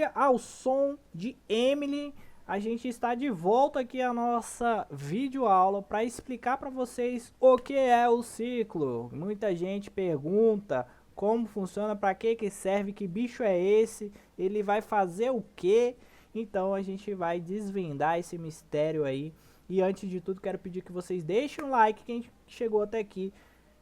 família, ao som de Emily, a gente está de volta aqui à nossa videoaula para explicar para vocês o que é o ciclo. Muita gente pergunta como funciona, para que serve, que bicho é esse, ele vai fazer o quê? Então a gente vai desvendar esse mistério aí. E antes de tudo, quero pedir que vocês deixem um like, quem chegou até aqui.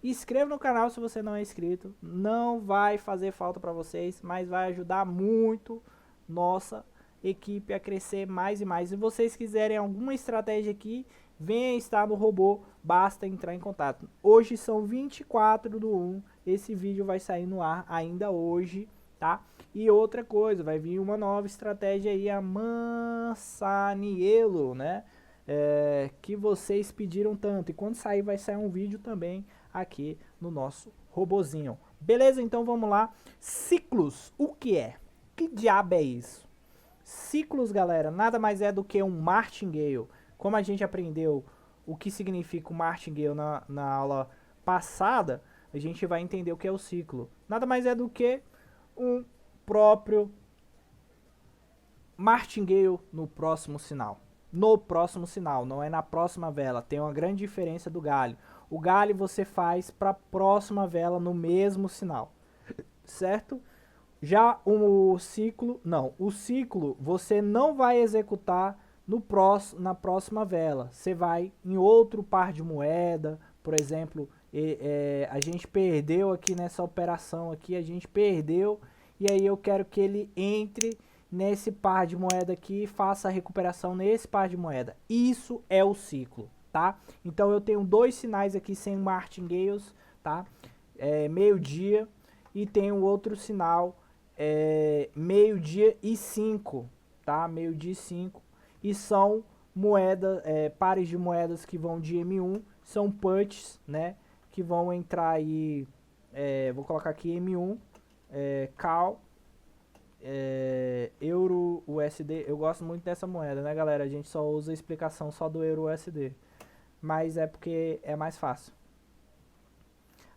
Inscreva no canal se você não é inscrito. Não vai fazer falta para vocês, mas vai ajudar muito nossa equipe a crescer mais e mais. Se vocês quiserem alguma estratégia aqui, venha estar no robô, basta entrar em contato. Hoje são 24/1, esse vídeo vai sair no ar ainda hoje, tá? E outra coisa, vai vir uma nova estratégia aí, a Mansaniello, né? Que vocês pediram tanto. E quando sair, vai sair um vídeo também aqui no nosso robozinho. Beleza? Então vamos lá. Ciclos, o que é? Que diabo é isso? Ciclos, galera, nada mais é do que um martingale. Como a gente aprendeu o que significa o martingale na aula passada, a gente vai entender o que é o ciclo. Nada mais é do que um próprio martingale no próximo sinal. No próximo sinal, não é na próxima vela. Tem uma grande diferença do galho. O galho você faz para a próxima vela no mesmo sinal, certo? Já o ciclo, não. O ciclo você não vai executar na próxima vela. Você vai em outro par de moeda, por exemplo, a gente perdeu aqui nessa operação aqui, a gente perdeu, e aí eu quero que ele entre nesse par de moeda aqui e faça a recuperação nesse par de moeda. Isso é o ciclo, tá? Então eu tenho dois sinais aqui sem martingales, tá? Meio-dia, e tenho outro sinal meio-dia e 5, tá? Meio-dia e 5, e são moedas, pares de moedas que vão de M1, são puts, né? Que vão entrar aí, vou colocar aqui M1, CAL, Euro USD. Eu gosto muito dessa moeda, né, galera? A gente só usa a explicação só do Euro USD, mas é porque é mais fácil.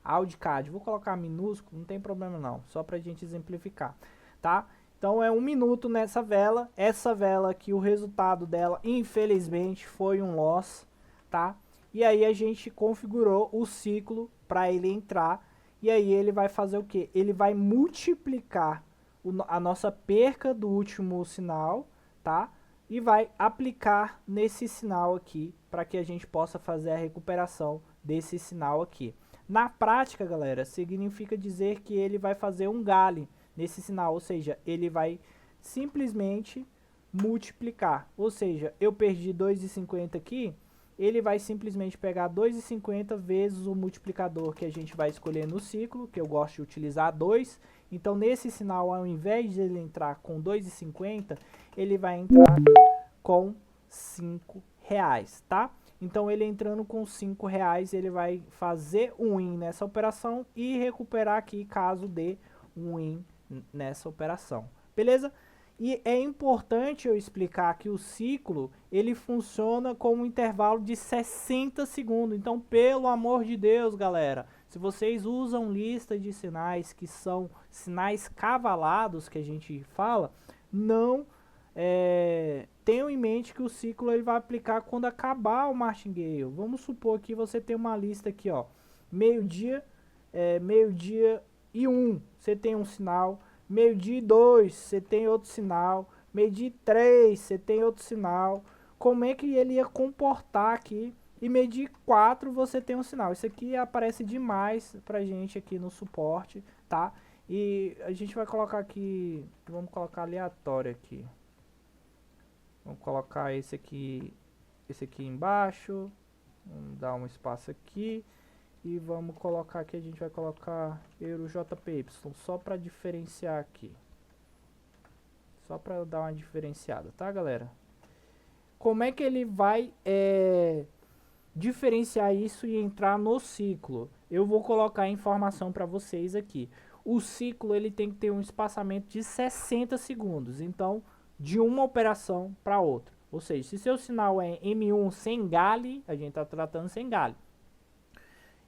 AUDCAD, vou colocar minúsculo, não tem problema não, só pra gente exemplificar, tá? Então é 1 minuto nessa vela, essa vela aqui, o resultado dela, infelizmente, foi um loss, tá? E aí a gente configurou o ciclo para ele entrar, e aí ele vai fazer o que? Ele vai multiplicar a nossa perca do último sinal, tá? E vai aplicar nesse sinal aqui, para que a gente possa fazer a recuperação desse sinal aqui. Na prática, galera, significa dizer que ele vai fazer um gale nesse sinal, ou seja, ele vai simplesmente multiplicar. Ou seja, eu perdi 2,50 aqui, ele vai simplesmente pegar 2,50 vezes o multiplicador que a gente vai escolher no ciclo, que eu gosto de utilizar 2. Então, nesse sinal, ao invés de ele entrar com 2,50, ele vai entrar com R$5, tá? Então ele entrando com R$5, ele vai fazer um win nessa operação e recuperar aqui caso dê um win nessa operação. Beleza? E é importante eu explicar que o ciclo, ele funciona com um intervalo de 60 segundos. Então, pelo amor de Deus, galera, se vocês usam lista de sinais que são sinais cavalados, que a gente fala, não tenham em mente que o ciclo ele vai aplicar quando acabar o martingale. Vamos supor que você tem uma lista aqui, ó, meio-dia, meio-dia e 1, você tem um sinal, meio-dia e 2, você tem outro sinal, meio-dia e 3, você tem outro sinal. Como é que ele ia comportar aqui? E meio-dia e 4 você tem um sinal. Isso aqui aparece demais pra gente aqui no suporte, tá? E a gente vai colocar aqui, vamos colocar aleatório aqui. Vamos colocar esse aqui embaixo, vamos dar um espaço aqui e vamos colocar aqui, a gente vai colocar Euro JPY, só para diferenciar aqui, só para dar uma diferenciada, tá, galera? Como é que ele vai diferenciar isso e entrar no ciclo? Eu vou colocar a informação para vocês aqui. O ciclo ele tem que ter um espaçamento de 60 segundos, então de uma operação para outra. Ou seja, se seu sinal é M1 sem gale, a gente está tratando sem gale.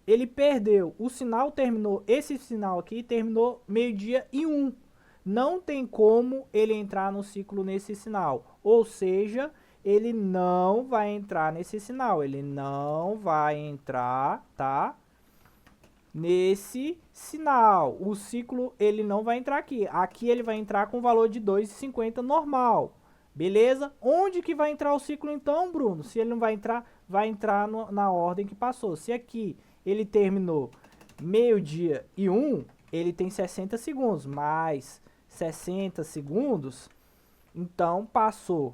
Ele perdeu, o sinal terminou, esse sinal aqui terminou meio-dia e 1. não tem como ele entrar no ciclo nesse sinal. Ou seja, ele não vai entrar nesse sinal. Ele não vai entrar, tá? Nesse sinal. O ciclo, ele não vai entrar aqui. Aqui ele vai entrar com o valor de 2,50 normal. Beleza? Onde que vai entrar o ciclo então, Bruno? Se ele não vai entrar na ordem que passou. Se aqui ele terminou meio-dia e 1, ele tem 60 segundos. Mais 60 segundos, então passou.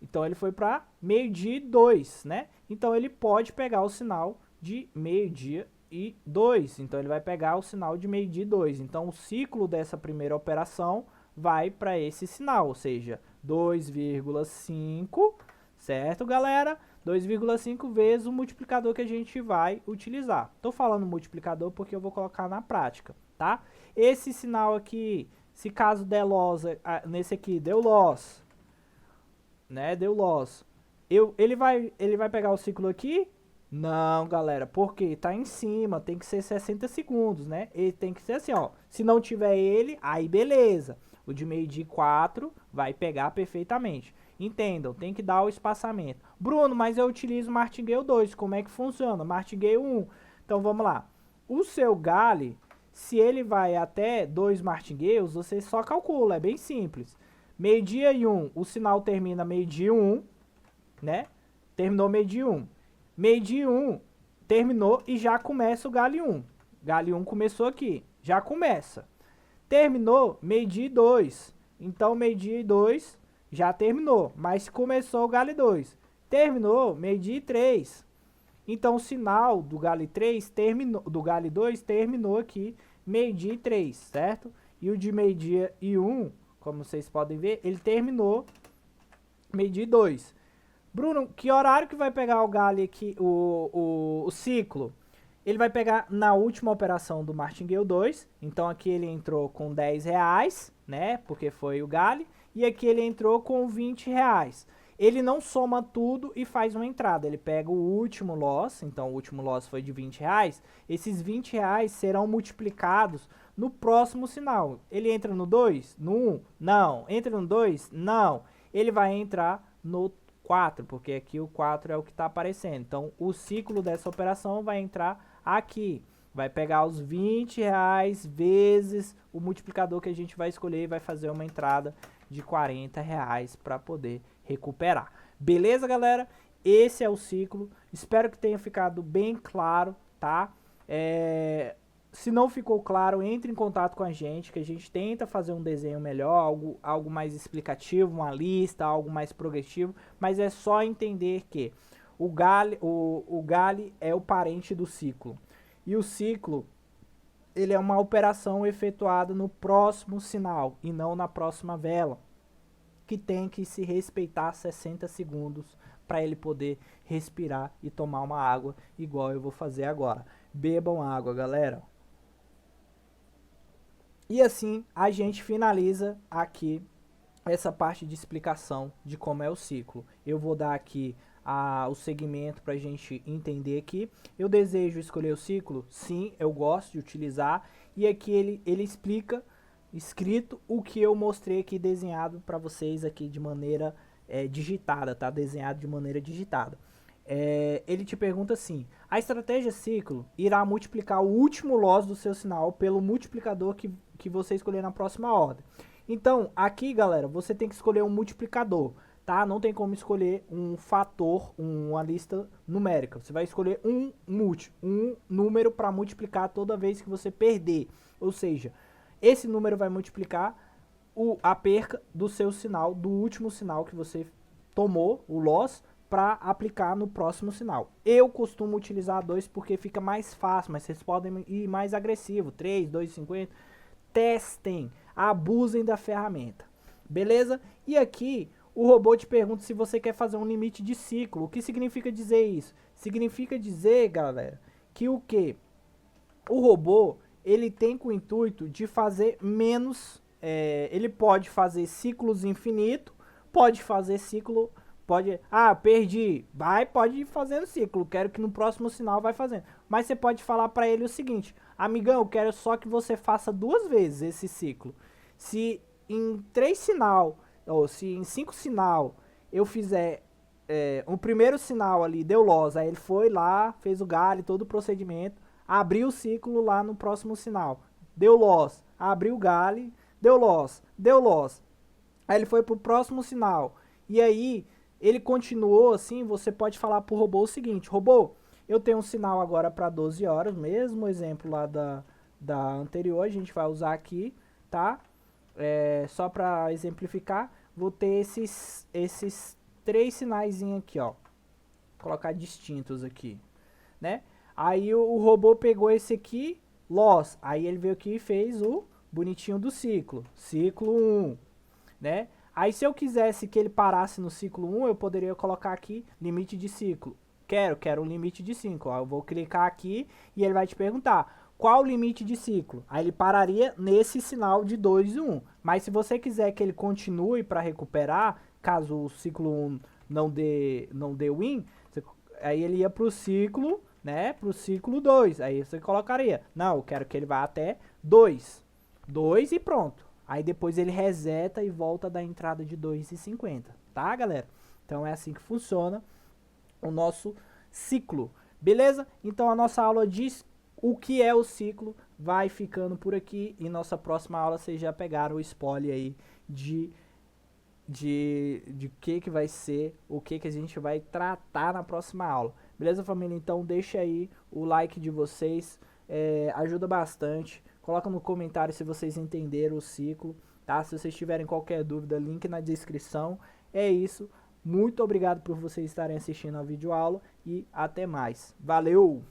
Então ele foi para meio-dia e 2, né? Então ele pode pegar o sinal de meio-dia e 2. Então ele vai pegar o sinal de meio-dia e 2. Então o ciclo dessa primeira operação vai para esse sinal, ou seja, 2,5, certo, galera? 2,5 vezes o multiplicador que a gente vai utilizar. Tô falando multiplicador porque eu vou colocar na prática, tá? Esse sinal aqui, se caso der loss, nesse aqui deu loss, né? Deu loss. Ele vai pegar o ciclo aqui? Não, galera, porque tá em cima, tem que ser 60 segundos, né? Ele tem que ser assim, ó. Se não tiver ele, aí beleza. O de meio-dia 4 vai pegar perfeitamente. Entendam, tem que dar o espaçamento. Bruno, mas eu utilizo Martingale 2, como é que funciona? Martingale 1. Então vamos lá. O seu Gale, se ele vai até 2 martingales, você só calcula, é bem simples. Meio-dia e 1, o sinal termina meio-dia e 1, né? Terminou meio-dia e 1. Meio-dia e 1, terminou e já começa o Gale 1. Gale 1 começou aqui, já começa. Terminou meio-dia e 2. Então meio-dia e 2 já terminou, mas começou o Gale 2. Terminou meio-dia e 3. Então o sinal do Gale 3 terminou, do Gale 2 terminou aqui meio-dia e 3, certo? E o de meio-dia e 1, como vocês podem ver, ele terminou meio-dia e 2. Bruno, que horário que vai pegar o Gale aqui, o ciclo? Ele vai pegar na última operação do Martingale 2. Então aqui ele entrou com 10 reais, né? Porque foi o Gale. E aqui ele entrou com 20 reais. Ele não soma tudo e faz uma entrada. Ele pega o último loss. Então o último loss foi de 20 reais. Esses 20 reais serão multiplicados no próximo sinal. Ele entra no 2? No 1? Não. Entra no 2? Não. Ele vai entrar no 4, porque aqui o 4 é o que está aparecendo. Então o ciclo dessa operação vai entrar aqui. Vai pegar os 20 reais vezes o multiplicador que a gente vai escolher e vai fazer uma entrada de 40 reais para poder recuperar. Beleza, galera? Esse é o ciclo. Espero que tenha ficado bem claro, tá? Se não ficou claro, entre em contato com a gente, que a gente tenta fazer um desenho melhor, algo mais explicativo, uma lista, algo mais progressivo, mas é só entender que o Gale é o parente do ciclo. E o ciclo, ele é uma operação efetuada no próximo sinal e não na próxima vela, que tem que se respeitar 60 segundos para ele poder respirar e tomar uma água, igual eu vou fazer agora. Bebam água, galera. E assim a gente finaliza aqui essa parte de explicação de como é o ciclo. Eu vou dar aqui o segmento para a gente entender aqui. Eu desejo escolher o ciclo? Sim, eu gosto de utilizar. E aqui ele explica, escrito, o que eu mostrei aqui desenhado para vocês aqui de maneira digitada, tá? Desenhado de maneira digitada. Ele te pergunta assim: a estratégia ciclo irá multiplicar o último loss do seu sinal pelo multiplicador que você escolher na próxima ordem. Então, aqui, galera, você tem que escolher um multiplicador, tá? Não tem como escolher um fator, uma lista numérica. Você vai escolher um número para multiplicar toda vez que você perder. Ou seja, esse número vai multiplicar a perca do seu sinal, do último sinal que você tomou, o loss, para aplicar no próximo sinal. Eu costumo utilizar 2 porque fica mais fácil, mas vocês podem ir mais agressivo, 3, 2,50. Testem, abusem da ferramenta. Beleza? E aqui o robô te pergunta se você quer fazer um limite de ciclo. O que significa dizer isso? Significa dizer, galera, que o que? O robô, ele tem com o intuito de fazer menos, ele pode fazer ciclos infinitos, pode fazer ciclo, perdi, pode ir fazendo ciclo, quero que no próximo sinal vai fazendo. Mas você pode falar para ele o seguinte: amigão, eu quero só que você faça 2 vezes esse ciclo. Se em 3 sinal, ou se em 5 sinal eu fizer o primeiro sinal ali, deu loss, aí ele foi lá, fez o galho, todo o procedimento, abriu o ciclo lá no próximo sinal, deu loss, abriu o galho, deu loss, aí ele foi pro próximo sinal, e aí ele continuou assim, você pode falar pro robô o seguinte: robô, eu tenho um sinal agora para 12 horas, mesmo exemplo lá da anterior, a gente vai usar aqui, tá? Só para exemplificar, vou ter esses 3 sinais aqui, ó. Vou colocar distintos aqui, né? Aí o robô pegou esse aqui, loss, aí ele veio aqui e fez o bonitinho do ciclo, ciclo 1, né? Aí se eu quisesse que ele parasse no ciclo 1, eu poderia colocar aqui limite de ciclo. Quero um limite de 5. Ó, eu vou clicar aqui e ele vai te perguntar qual o limite de ciclo. Aí ele pararia nesse sinal de 2 e 1. Mas se você quiser que ele continue para recuperar, caso o ciclo 1 não dê win, aí ele ia para o ciclo, né, para o ciclo 2. Aí você colocaria, não, eu quero que ele vá até 2. 2 e pronto. Aí depois ele reseta e volta da entrada de 2,50, tá, galera? Então é assim que funciona o nosso ciclo, beleza? Então a nossa aula diz o que é o ciclo vai ficando por aqui, e nossa próxima aula vocês já pegaram o spoiler aí de que vai ser, o que a gente vai tratar na próxima aula, beleza, família? Então deixa aí o like de vocês, ajuda bastante. Coloca no comentário se vocês entenderam o ciclo, tá? Se vocês tiverem qualquer dúvida, link na descrição. É isso. Muito obrigado por vocês estarem assistindo a videoaula e até mais. Valeu!